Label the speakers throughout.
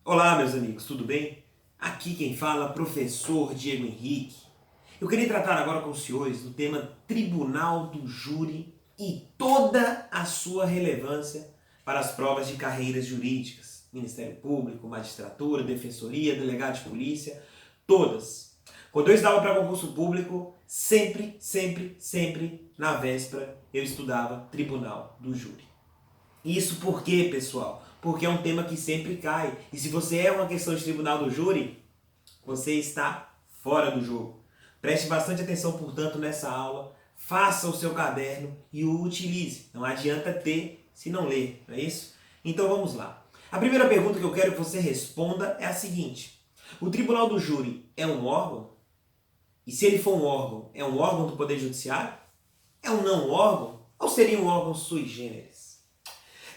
Speaker 1: Olá, meus amigos, tudo bem? Aqui quem fala é o professor Diego Henrique. Eu queria tratar agora com os senhores do tema Tribunal do Júri e toda a sua relevância para as provas de carreiras jurídicas. Ministério Público, Magistratura, Defensoria, Delegado de Polícia, todas. Quando eu estudava para concurso público, sempre, na véspera, eu estudava Tribunal do Júri. Isso por quê, pessoal? Porque é um tema que sempre cai. E se você é uma questão de tribunal do júri, você está fora do jogo. Preste bastante atenção, portanto, nessa aula. Faça o seu caderno e o utilize. Não adianta ter se não ler, não é isso? Então vamos lá. A primeira pergunta que eu quero que você responda é a seguinte. O tribunal do júri é um órgão? E se ele for um órgão do Poder Judiciário? É um não órgão? Ou seria um órgão sui generis?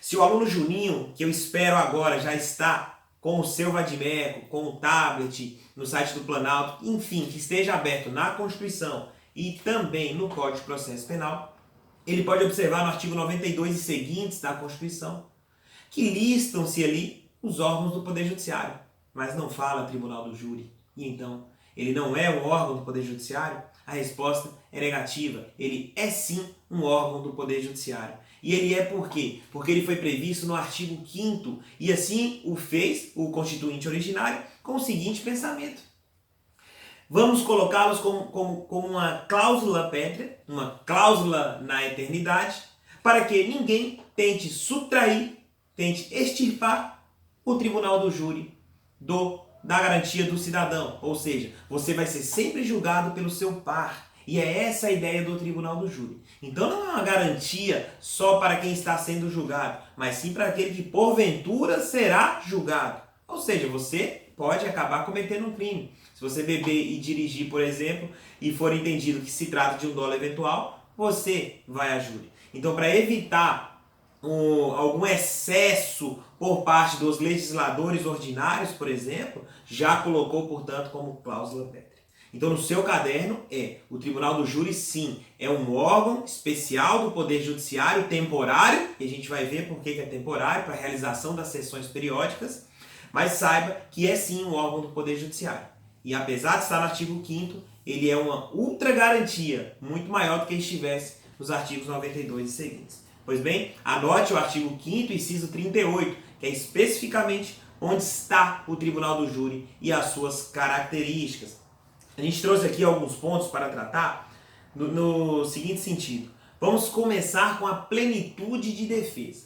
Speaker 1: Se o aluno Juninho, que eu espero agora, já está com o seu vadimeco, com o tablet, no site do Planalto, enfim, que esteja aberto na Constituição e também no Código de Processo Penal, ele pode observar no artigo 92 e seguintes da Constituição que listam-se ali os órgãos do Poder Judiciário, mas não fala Tribunal do Júri. E então, ele não é um órgão do Poder Judiciário? A resposta é negativa. Ele é sim um órgão do Poder Judiciário. E ele é por quê? Porque ele foi previsto no artigo 5º e assim o fez o constituinte originário com o seguinte pensamento. Vamos colocá-los como uma cláusula pétrea, uma cláusula na eternidade, para que ninguém tente subtrair, tente extirpar o tribunal do júri da garantia do cidadão. Ou seja, você vai ser sempre julgado pelo seu par. E é essa a ideia do tribunal do júri. Então não é uma garantia só para quem está sendo julgado, mas sim para aquele que porventura será julgado. Ou seja, você pode acabar cometendo um crime. Se você beber e dirigir, por exemplo, e for entendido que se trata de um dolo eventual, você vai a júri. Então, para evitar algum excesso por parte dos legisladores ordinários, por exemplo, já colocou, portanto, como cláusula pétrea. Então, no seu caderno, o Tribunal do Júri, sim, é um órgão especial do Poder Judiciário, temporário, e a gente vai ver por que é temporário, para a realização das sessões periódicas, mas saiba que é sim um órgão do Poder Judiciário. E apesar de estar no artigo 5º, ele é uma ultra garantia, muito maior do que estivesse nos artigos 92 e seguintes. Pois bem, anote o artigo 5º, inciso 38, que é especificamente onde está o Tribunal do Júri e as suas características. A gente trouxe aqui alguns pontos para tratar no seguinte sentido. Vamos começar com a plenitude de defesa.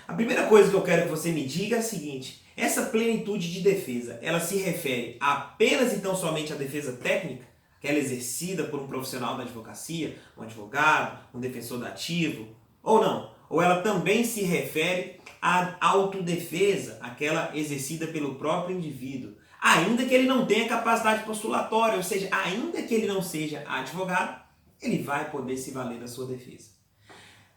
Speaker 1: A primeira coisa que eu quero que você me diga é a seguinte. Essa plenitude de defesa, ela se refere apenas então somente à defesa técnica, aquela exercida por um profissional da advocacia, um advogado, um defensor dativo, ou não? Ou ela também se refere à autodefesa, aquela exercida pelo próprio indivíduo, ainda que ele não tenha capacidade postulatória, ou seja, ainda que ele não seja advogado, ele vai poder se valer da sua defesa.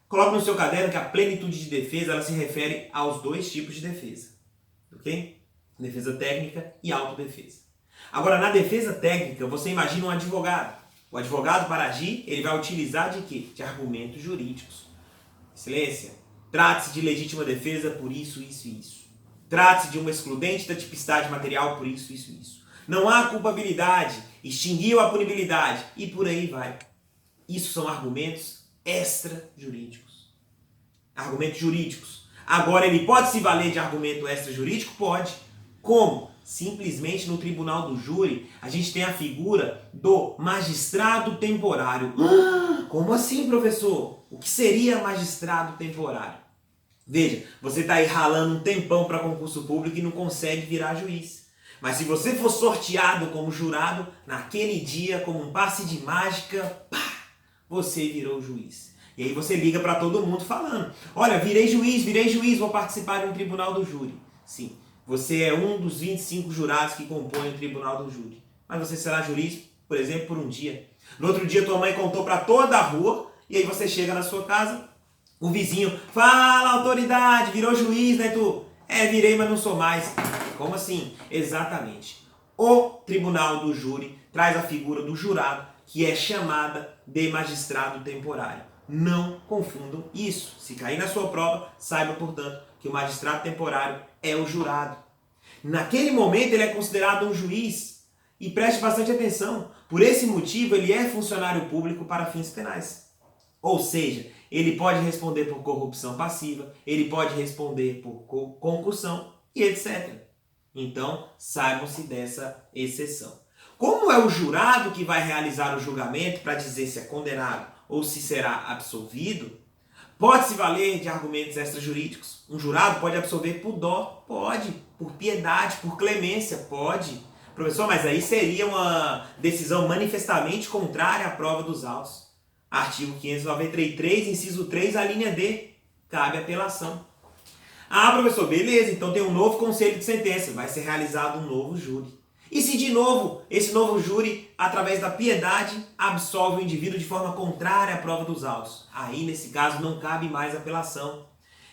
Speaker 1: Coloque no seu caderno que a plenitude de defesa ela se refere aos dois tipos de defesa, ok? Defesa técnica e autodefesa. Agora, na defesa técnica, você imagina um advogado. O advogado, para agir, ele vai utilizar de quê? De argumentos jurídicos. Excelência, trate-se de legítima defesa por isso, isso e isso. Trate-se de uma excludente da tipicidade material por isso, isso e isso. Não há culpabilidade, extinguiu a punibilidade e por aí vai. Isso são argumentos extrajurídicos. Argumentos jurídicos. Agora, ele pode se valer de argumento extrajurídico? Pode. Como? Simplesmente no tribunal do júri, a gente tem a figura do magistrado temporário. Como assim, professor? O que seria magistrado temporário? Veja, você está aí ralando um tempão para concurso público e não consegue virar juiz. Mas se você for sorteado como jurado, naquele dia, como um passe de mágica, pá, você virou juiz. E aí você liga para todo mundo falando, olha, virei juiz, vou participar de um tribunal do júri. Sim, você é um dos 25 jurados que compõem o tribunal do júri. Mas você será juiz, por exemplo, por um dia. No outro dia tua mãe contou para toda a rua, e aí você chega na sua casa, o vizinho, fala autoridade, virou juiz, né tu? Virei, mas não sou mais. Como assim? Exatamente. O tribunal do júri traz a figura do jurado, que é chamada de magistrado temporário. Não confundam isso. Se cair na sua prova, saiba, portanto, que o magistrado temporário é o jurado. Naquele momento ele é considerado um juiz. E preste bastante atenção. Por esse motivo ele é funcionário público para fins penais. Ou seja, ele pode responder por corrupção passiva, ele pode responder por concussão e etc. Então, saibam-se dessa exceção. Como é o jurado que vai realizar o julgamento para dizer se é condenado ou se será absolvido, pode-se valer de argumentos extrajurídicos. Um jurado pode absolver por dó? Pode. Por piedade, por clemência? Pode. Professor, mas aí seria uma decisão manifestamente contrária à prova dos autos. Artigo 593, inciso 3, a linha D. Cabe apelação. Ah, professor, beleza, então tem um novo conselho de sentença. Vai ser realizado um novo júri. E se de novo, esse novo júri, através da piedade, absolve o indivíduo de forma contrária à prova dos autos? Aí, nesse caso, não cabe mais apelação.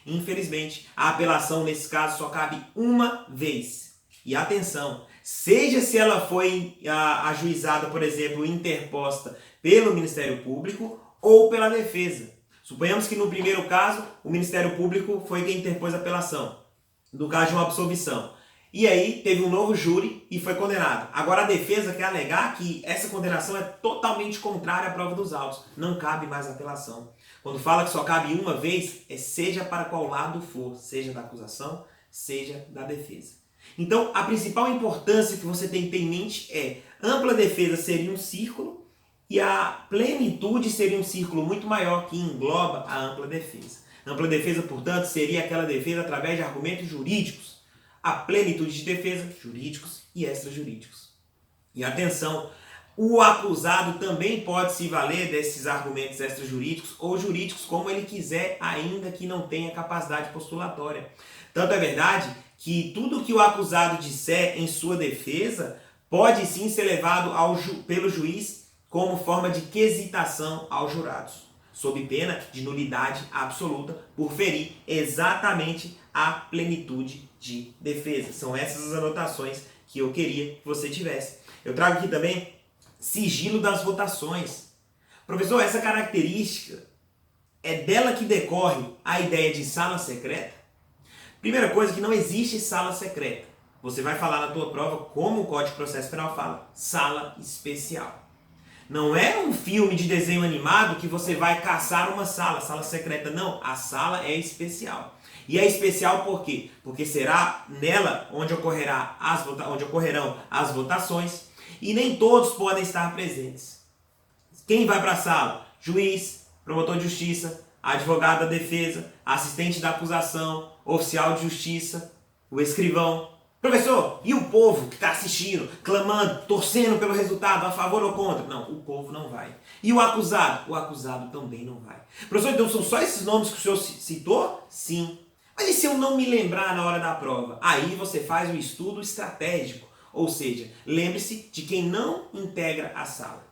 Speaker 1: Infelizmente, a apelação, nesse caso, só cabe uma vez. E atenção, seja se ela foi ajuizada, por exemplo, interposta pelo Ministério Público ou pela defesa. Suponhamos que no primeiro caso, o Ministério Público foi quem interpôs a apelação, no caso de uma absolvição. E aí teve um novo júri e foi condenado. Agora a defesa quer alegar que essa condenação é totalmente contrária à prova dos autos. Não cabe mais apelação. Quando fala que só cabe uma vez, seja para qual lado for, seja da acusação, seja da defesa. Então, a principal importância que você tem que ter em mente é: ampla defesa seria um círculo e a plenitude seria um círculo muito maior que engloba a ampla defesa. Ampla defesa, portanto, seria aquela defesa através de argumentos jurídicos. A plenitude de defesa, jurídicos e extrajurídicos. E atenção, o acusado também pode se valer desses argumentos extrajurídicos ou jurídicos como ele quiser, ainda que não tenha capacidade postulatória. Tanto é verdade que tudo que o acusado disser em sua defesa pode sim ser levado pelo juiz como forma de quesitação aos jurados, sob pena de nulidade absoluta por ferir exatamente a plenitude de defesa. São essas as anotações que eu queria que você tivesse. Eu trago aqui também sigilo das votações. Professor, essa característica é dela que decorre a ideia de sala secreta? Primeira coisa, que não existe sala secreta. Você vai falar na tua prova como o Código de Processo Penal fala, sala especial. Não é um filme de desenho animado que você vai caçar uma sala secreta. Não, a sala é especial. E é especial por quê? Porque será nela onde ocorrerão as votações e nem todos podem estar presentes. Quem vai para a sala? Juiz, promotor de justiça, advogado da defesa, assistente da acusação, oficial de justiça, o escrivão. Professor, e o povo que está assistindo, clamando, torcendo pelo resultado, a favor ou contra? Não, o povo não vai. E o acusado? O acusado também não vai. Professor, então são só esses nomes que o senhor citou? Sim. Mas e se eu não me lembrar na hora da prova? Aí você faz um estudo estratégico. Ou seja, lembre-se de quem não integra a sala.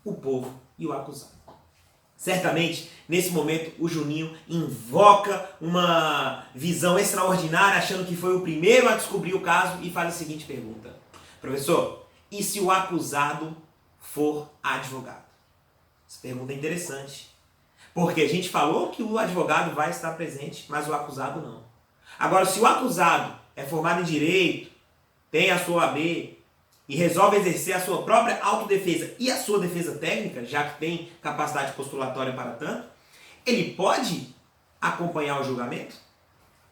Speaker 1: O povo e o acusado. Certamente, nesse momento, o Juninho invoca uma visão extraordinária, achando que foi o primeiro a descobrir o caso e faz a seguinte pergunta. Professor, e se o acusado for advogado? Essa pergunta é interessante. Porque a gente falou que o advogado vai estar presente, mas o acusado não. Agora, se o acusado é formado em direito, tem a sua OAB e resolve exercer a sua própria autodefesa e a sua defesa técnica, já que tem capacidade postulatória para tanto, ele pode acompanhar o julgamento?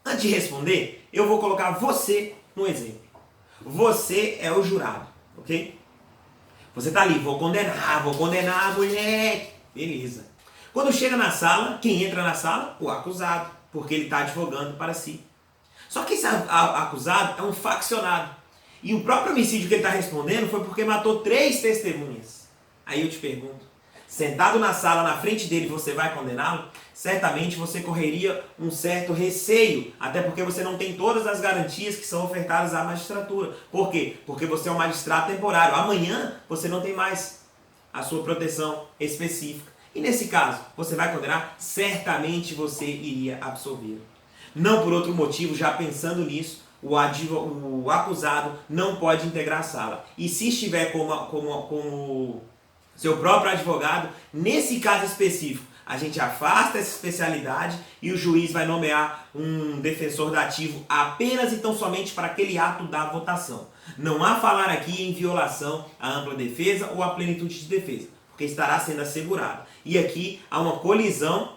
Speaker 1: Antes de responder, eu vou colocar você no exemplo. Você é o jurado, ok? Você está ali, vou condenar, moleque. Beleza. Quando chega na sala, quem entra na sala? O acusado, porque ele está advogando para si. Só que esse acusado é um faccionado. E o próprio homicídio que ele está respondendo foi porque matou 3 testemunhas. Aí eu te pergunto, sentado na sala, na frente dele, você vai condená-lo? Certamente você correria um certo receio, até porque você não tem todas as garantias que são ofertadas à magistratura. Por quê? Porque você é um magistrado temporário. Amanhã você não tem mais a sua proteção específica. E nesse caso, você vai condenar? Certamente você iria absolver. Não por outro motivo, já pensando nisso, o acusado não pode integrar a sala. E se estiver como seu próprio advogado, nesse caso específico, a gente afasta essa especialidade e o juiz vai nomear um defensor dativo apenas e tão somente para aquele ato da votação. Não há falar aqui em violação à ampla defesa ou à plenitude de defesa, porque estará sendo assegurado. E aqui há uma colisão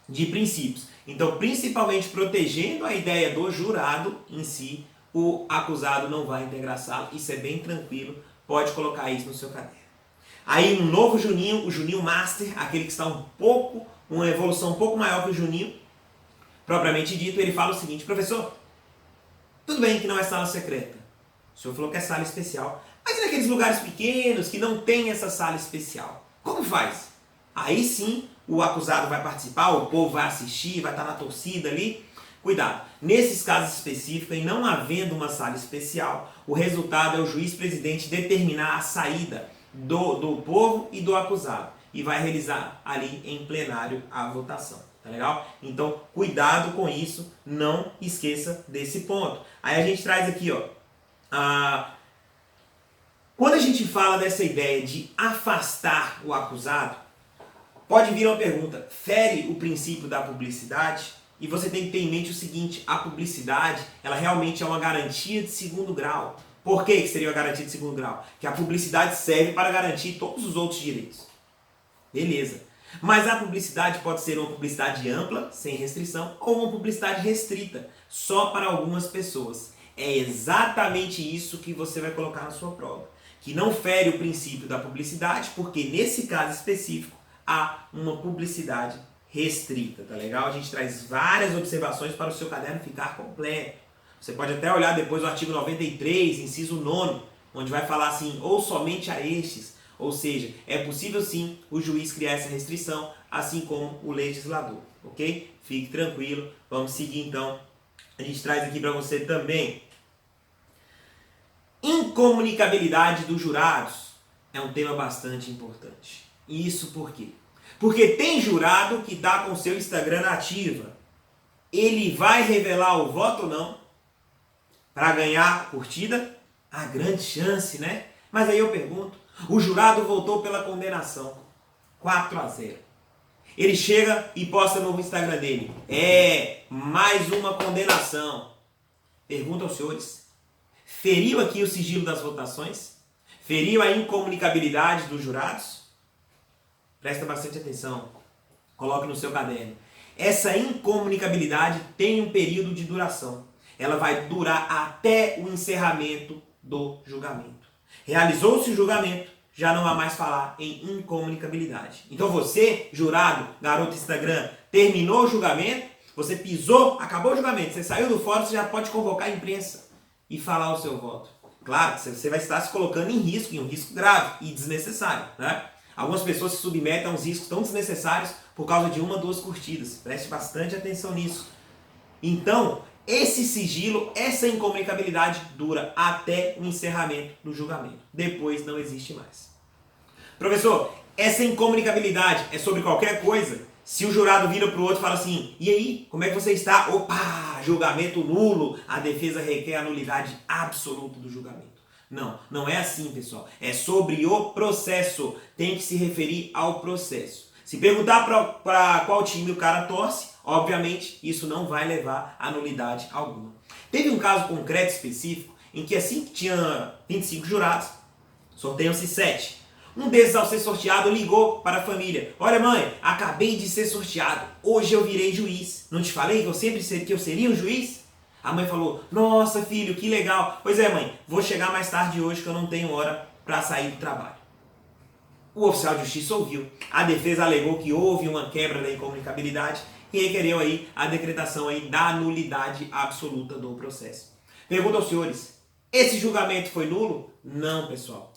Speaker 1: de princípios. Então, principalmente protegendo a ideia do jurado em si, o acusado não vai integrar a sala. Isso é bem tranquilo, pode colocar isso no seu caderno. Aí um novo Juninho, o Juninho Master, aquele que está uma evolução um pouco maior que o Juninho, propriamente dito, ele fala o seguinte: professor, tudo bem que não é sala secreta, o senhor falou que é sala especial, mas e naqueles lugares pequenos que não tem essa sala especial, como faz? Aí sim o acusado vai participar, o povo vai assistir, vai estar na torcida ali. Cuidado, nesses casos específicos, e não havendo uma sala especial, o resultado é o juiz-presidente determinar a saída do povo e do acusado e vai realizar ali em plenário a votação, tá legal? Então, cuidado com isso, não esqueça desse ponto. Aí a gente traz aqui, ó, quando a gente fala dessa ideia de afastar o acusado, pode vir uma pergunta: fere o princípio da publicidade? E você tem que ter em mente o seguinte: a publicidade, ela realmente é uma garantia de segundo grau. Por que seria uma garantia de segundo grau? Que a publicidade serve para garantir todos os outros direitos. Beleza. Mas a publicidade pode ser uma publicidade ampla, sem restrição, ou uma publicidade restrita, só para algumas pessoas. É exatamente isso que você vai colocar na sua prova. Que não fere o princípio da publicidade, porque nesse caso específico há uma publicidade restrita, tá legal? A gente traz várias observações para o seu caderno ficar completo. Você pode até olhar depois o artigo 93, inciso 9, onde vai falar assim: ou somente a estes. Ou seja, é possível sim o juiz criar essa restrição, assim como o legislador, ok? Fique tranquilo, vamos seguir então. A gente traz aqui para você também: incomunicabilidade dos jurados é um tema bastante importante. E isso por quê? Porque tem jurado que está com seu Instagram na ativa. Ele vai revelar o voto ou não para ganhar curtida? Há grande chance, né? Mas aí eu pergunto: o jurado votou pela condenação 4-0. Ele chega e posta no Instagram dele: mais uma condenação. Pergunto aos senhores: feriu aqui o sigilo das votações? Feriu a incomunicabilidade dos jurados? Presta bastante atenção, coloque no seu caderno. Essa incomunicabilidade tem um período de duração. Ela vai durar até o encerramento do julgamento. Realizou-se o julgamento, já não há mais falar em incomunicabilidade. Então você, jurado, garoto Instagram, terminou o julgamento, você pisou, acabou o julgamento, você saiu do fórum, você já pode convocar a imprensa e falar o seu voto. Claro que você vai estar se colocando em um risco grave e desnecessário, né? Algumas pessoas se submetem a uns riscos tão desnecessários por causa de 1 ou 2 curtidas. Preste bastante atenção nisso. Então, esse sigilo, essa incomunicabilidade dura até o encerramento do julgamento. Depois não existe mais. Professor, essa incomunicabilidade é sobre qualquer coisa? Se o jurado vira para o outro e fala assim: e aí, como é que você está? Opa, julgamento nulo. A defesa requer a nulidade absoluta do julgamento. Não, não é assim, pessoal. É sobre o processo. Tem que se referir ao processo. Se perguntar para qual time o cara torce, obviamente isso não vai levar a nulidade alguma. Teve um caso concreto específico em que assim que tinha 25 jurados, sorteiam-se 7. Um desses, ao ser sorteado, ligou para a família: olha, mãe, acabei de ser sorteado. Hoje eu virei juiz. Não te falei que eu sempre que eu seria um juiz? A mãe falou: nossa, filho, que legal. Pois é, mãe, vou chegar mais tarde hoje que eu não tenho hora para sair do trabalho. O oficial de justiça ouviu. A defesa alegou que houve uma quebra da incomunicabilidade e requereu aí a decretação aí da nulidade absoluta do processo. Pergunto aos senhores: esse julgamento foi nulo? Não, pessoal.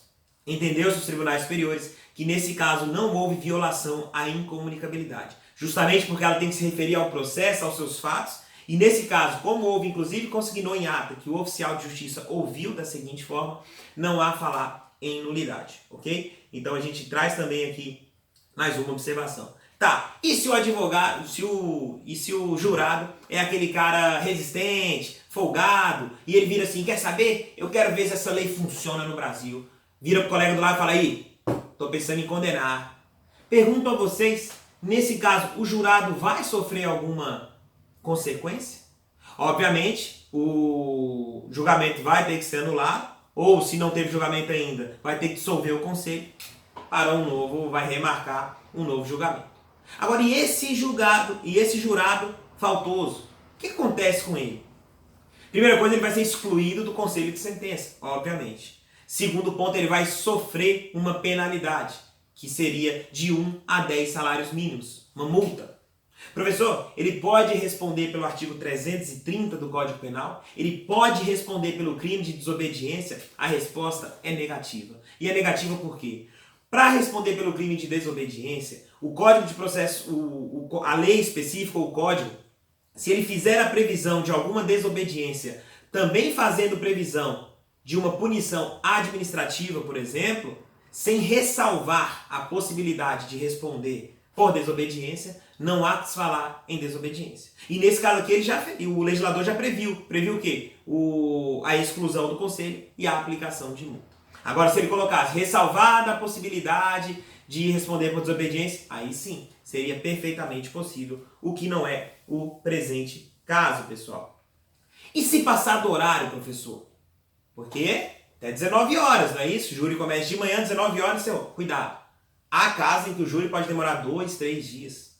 Speaker 1: Entendeu-se os tribunais superiores que nesse caso não houve violação à incomunicabilidade, justamente porque ela tem que se referir ao processo, aos seus fatos. E nesse caso, como houve, inclusive, consignou em ata que o oficial de justiça ouviu da seguinte forma, não há falar em nulidade, ok? Então a gente traz também aqui mais uma observação. Tá, e se o advogado, se o jurado é aquele cara resistente, folgado, e ele vira assim: quer saber? Eu quero ver se essa lei funciona no Brasil. Vira pro colega do lado e fala: aí, tô pensando em condenar. Pergunto a vocês, Nesse caso, o jurado vai sofrer alguma consequência? Obviamente, o julgamento vai ter que ser anulado, ou se não teve julgamento ainda, vai ter que dissolver o conselho para um novo, vai remarcar um novo julgamento. Agora, e esse julgado, e esse jurado faltoso, o que acontece com ele? Primeira coisa, ele vai ser excluído do conselho de sentença, obviamente. Segundo ponto, ele vai sofrer uma penalidade, que seria de 1 a 10 salários mínimos, uma multa. Professor, ele pode responder pelo artigo 330 do Código Penal? Ele pode responder pelo crime de desobediência? A resposta é negativa. E é negativa por quê? Para responder pelo crime de desobediência, o Código de Processo, a lei específica, o Código, se ele fizer a previsão de alguma desobediência, também fazendo previsão de uma punição administrativa, por exemplo, sem ressalvar a possibilidade de responder por desobediência, não há que se falar em desobediência. E nesse caso aqui, o legislador já previu o quê? A exclusão do conselho e a aplicação de multa. Agora, se ele colocasse ressalvada a possibilidade de responder por desobediência, aí sim, seria perfeitamente possível, o que não é o presente caso, pessoal. E se passar do horário, professor? Porque até 19 horas, não é isso? O júri começa de manhã, 19 horas, cuidado. Há casos em que o júri pode demorar 2, 3 dias.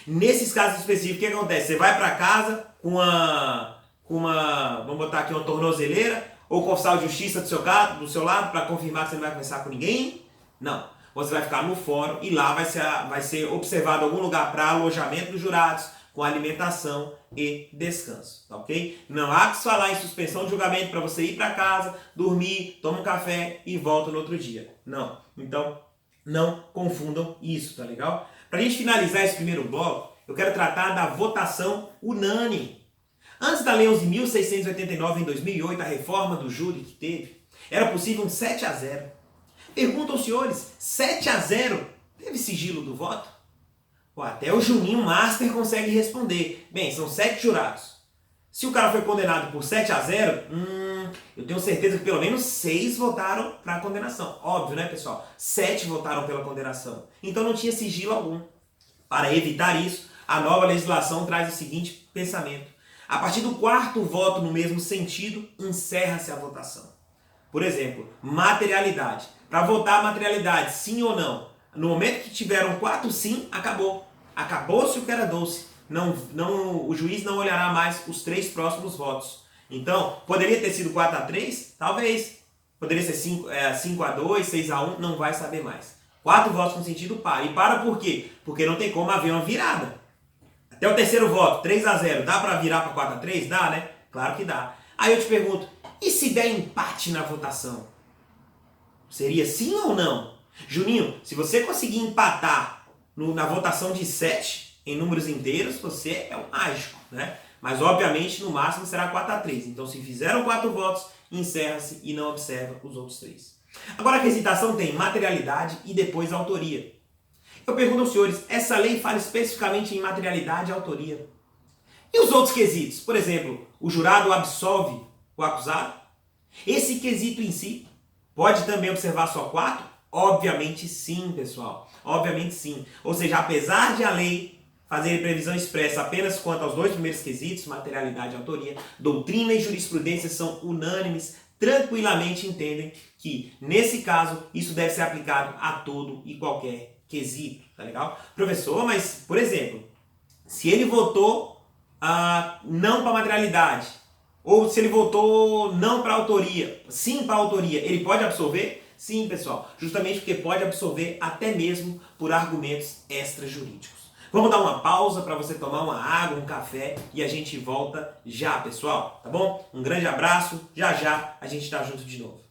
Speaker 1: Nesses casos específicos, o que acontece? Você vai para casa com uma, vamos botar aqui, uma tornozeleira, ou com oficial de justiça do seu lado para confirmar que você não vai conversar com ninguém? Não. Você vai ficar no fórum e lá vai ser observado algum lugar para alojamento dos jurados, com alimentação e descanso, tá ok? Não há que se falar em suspensão de julgamento para você ir para casa, dormir, toma um café e volta no outro dia. Não. Então, não confundam isso, tá legal? Para a gente finalizar esse primeiro bloco, eu quero tratar da votação unânime. Antes da Lei 11.689, em 2008, a reforma do júri que teve, era possível um 7-0. Pergunto aos senhores, 7-0 teve sigilo do voto? Pô, até o Juninho Master consegue responder. Bem, são 7 jurados. Se o cara foi condenado por 7-0, eu tenho certeza que pelo menos 6 votaram para a condenação. Óbvio, né, pessoal? 7 votaram pela condenação. Então não tinha sigilo algum. Para evitar isso, a nova legislação traz o seguinte pensamento. A partir do 4º voto no mesmo sentido, encerra-se a votação. Por exemplo, materialidade. Para votar a materialidade, sim ou não, no momento que tiveram 4 sim, acabou. Acabou-se o que era doce. O juiz não olhará mais os 3 próximos votos. Então, poderia ter sido 4-3? Talvez. Poderia ser 5-2, 6-1, não vai saber mais. 4 votos no sentido par. E para por quê? Porque não tem como haver uma virada. Até o 3º voto, 3-0, dá para virar para 4-3? Dá, né? Claro que dá. Aí eu te pergunto, e se der empate na votação? Seria sim ou não? Juninho, se você conseguir empatar na votação de 7 em números inteiros, você é um mágico, né? Mas obviamente no máximo será 4-3. Então se fizeram 4 votos, encerra-se e não observa os outros 3. Agora a requisitação tem materialidade e depois autoria. Eu pergunto aos senhores, essa lei fala especificamente em materialidade e autoria. E os outros quesitos? Por exemplo, o jurado absolve o acusado? Esse quesito em si pode também observar só 4? Obviamente sim, pessoal. Obviamente sim. Ou seja, apesar de a lei fazer previsão expressa apenas quanto aos 2 primeiros quesitos, materialidade e autoria, doutrina e jurisprudência são unânimes, tranquilamente entendem que, nesse caso, isso deve ser aplicado a todo e qualquer quesito, tá legal? Professor, mas, por exemplo, se ele votou não para materialidade, ou se ele votou não para autoria, sim para autoria, ele pode absolver? Sim, pessoal, justamente porque pode absolver até mesmo por argumentos extrajurídicos. Vamos dar uma pausa para você tomar uma água, um café e a gente volta já, pessoal, tá bom? Um grande abraço, já a gente tá junto de novo.